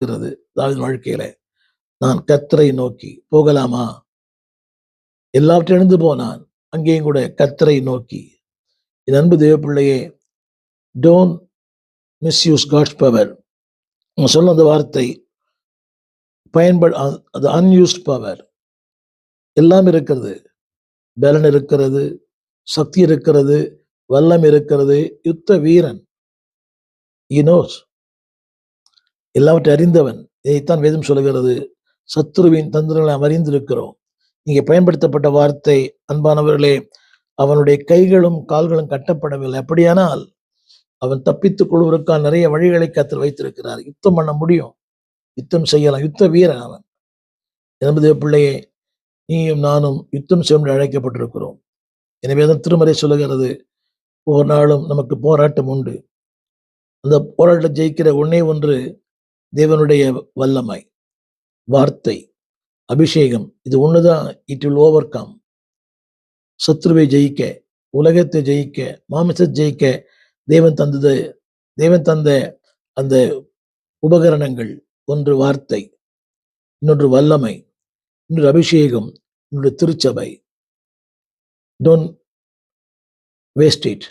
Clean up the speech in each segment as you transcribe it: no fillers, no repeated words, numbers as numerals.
தாவீதின் வாழ்க்கையில நான் கர்த்தரை நோக்கி போகலாமா? எல்லாவற்றையும் இழந்து போனான். அங்கேயும் கூட கர்த்தரை நோக்கி. என் அன்பு தேவ பிள்ளையே, டோன்ட் மிஸ்யூஸ் காட்ஸ் பவர். நான் சொன்ன அந்த வார்த்தை அது அன்யூஸ்ட் பவர். எல்லாம் இருக்கிறது. பலன் இருக்கிறது, சக்தி இருக்கிறது, வல்லம் இருக்கிறது, யுத்த வீரன். He knows. எல்லாவற்றை அறிந்தவன். இதைத்தான் வேதம் சொல்லுகிறது. சத்துருவின் தந்திரங்களை நாம் அறிந்திருக்கிறோம். இங்கே பயன்படுத்தப்பட்ட வார்த்தை, அன்பானவர்களே, அவனுடைய கைகளும் கால்களும் கட்டப்படவில்லை. அப்படியானால் அவன் தப்பித்துக் கொள்வதற்கான நிறைய வழிகளை கர்த்தர் வைத்திருக்கிறார். யுத்தம் பண்ண முடியும், யுத்தம் செய்யலாம். யுத்த வீரன் அவன். என்பது பிள்ளையே, நீயும் நானும் யுத்தம் செய்ய அழைக்கப்பட்டிருக்கிறோம். எனவே தான் திருமறை சொல்லுகிறது, ஒவ்வொரு நாளும் நமக்கு போராட்டம் உண்டு. அந்த போராட்டம் ஜெயிக்கிற ஒன்னே ஒன்று தேவனுடைய வல்லமை, வார்த்தை, அபிஷேகம். இது ஒண்ணுதான் இட் வில் ஓவர் கம். சத்ருவை ஜெயிக்க, உலகத்தை ஜெயிக்க, மாமிசத்தை ஜெயிக்க தேவன் தந்த அந்த உபகரணங்கள். ஒன்று வார்த்தை, இன்னொன்று வல்லமை, இன்னொரு அபிஷேகம், இன்னொரு திருச்சபை. Don't waste it.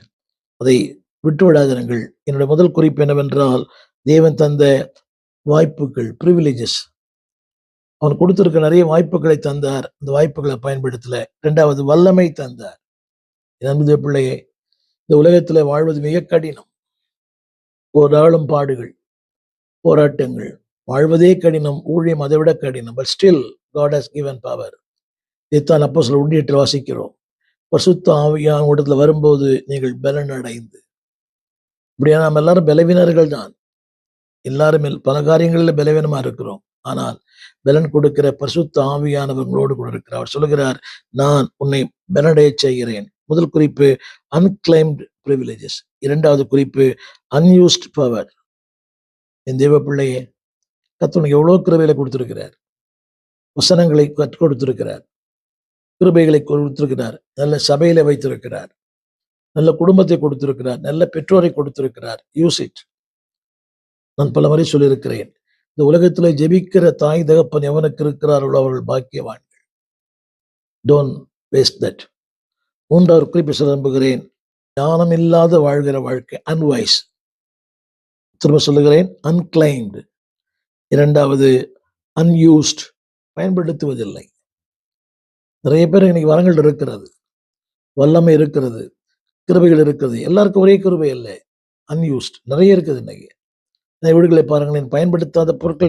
அதை விட்டுவிடாதீர்கள். என்னுடைய முதல் குறிப்பு என்னவென்றால், தேவன் தந்த வாய்ப்புகள், பிரிவிலேஜஸ். அவன் கொடுத்திருக்க நிறைய வாய்ப்புகளை தந்தார். அந்த வாய்ப்புகளை பயன்படுத்தல. 2வது வல்லமை தந்தார். என் அன்பு பிள்ளையே, இந்த உலகத்துல வாழ்வது மிக கடினம். ஒரு நாளும் பாடுகள், போராட்டங்கள். வாழ்வதே கடினம், ஊழியம் அதை விட கடினம். But still God has given power. இதைத்தான் அப்போஸ்தலர் ஒன்றியத்தில் வாசிக்கிறோம். பரிசுத்த ஆவியான இடத்துல வரும்போது நீங்கள் பலன் அடைந்து. இப்படியா நாம் எல்லாரும் பலவீனர்கள் தான். எல்லாருமே பல காரியங்களில் பலவீனமா இருக்கிறோம். ஆனால் பலன் கொடுக்கிற பரிசுத்த ஆவியானவர்களோடு கூட இருக்கிறார். அவர் சொல்லுகிறார், நான் உன்னை பலனடைய செய்கிறேன். முதல் குறிப்பு அன்கிளைம்டு பிரிவிலேஜஸ். 2வது குறிப்பு அன்யூஸ்ட் பவர். என் தேவ பிள்ளையே, கர்த்தர் எவ்வளவு கிருபைகளை கொடுத்திருக்கிறார். வசனங்களை கற்றுக் கொடுத்திருக்கிறார், கிருபைகளை கொடுத்திருக்கிறார், நல்ல சபையில வைத்திருக்கிறார், நல்ல குடும்பத்தை கொடுத்திருக்கிறார், நல்ல பெற்றோரை கொடுத்திருக்கிறார். Use it. நான் பல முறை சொல்லியிருக்கிறேன், இந்த உலகத்தில் ஜெபிக்கிற தாய் தகப்பன் எவனுக்கு இருக்கிறார்களோ அவர்கள் பாக்கியவான்கள். Don't waste that. 3வது குறிப்பை சொல்ல நம்புகிறேன், ஞானம் இல்லாத வாழ்கிற வாழ்க்கை, அன்வைஸ். திரும்ப சொல்லுகிறேன், அன்கிளைம்டு. 2வது அன்யூஸ்ட், பயன்படுத்துவதில்லை. நிறைய பேர் இன்னைக்கு வரங்கள் இருக்கிறது, வல்லமை இருக்கிறது, கிருபைகள் இருக்கிறது. எல்லாருக்கும் ஒரே கிருபை இல்லை, அன்யூஸ்ட் நிறைய இருக்குது. இன்னைக்கு வீடுகளை பாருங்களேன், பயன்படுத்தாத பொருட்கள்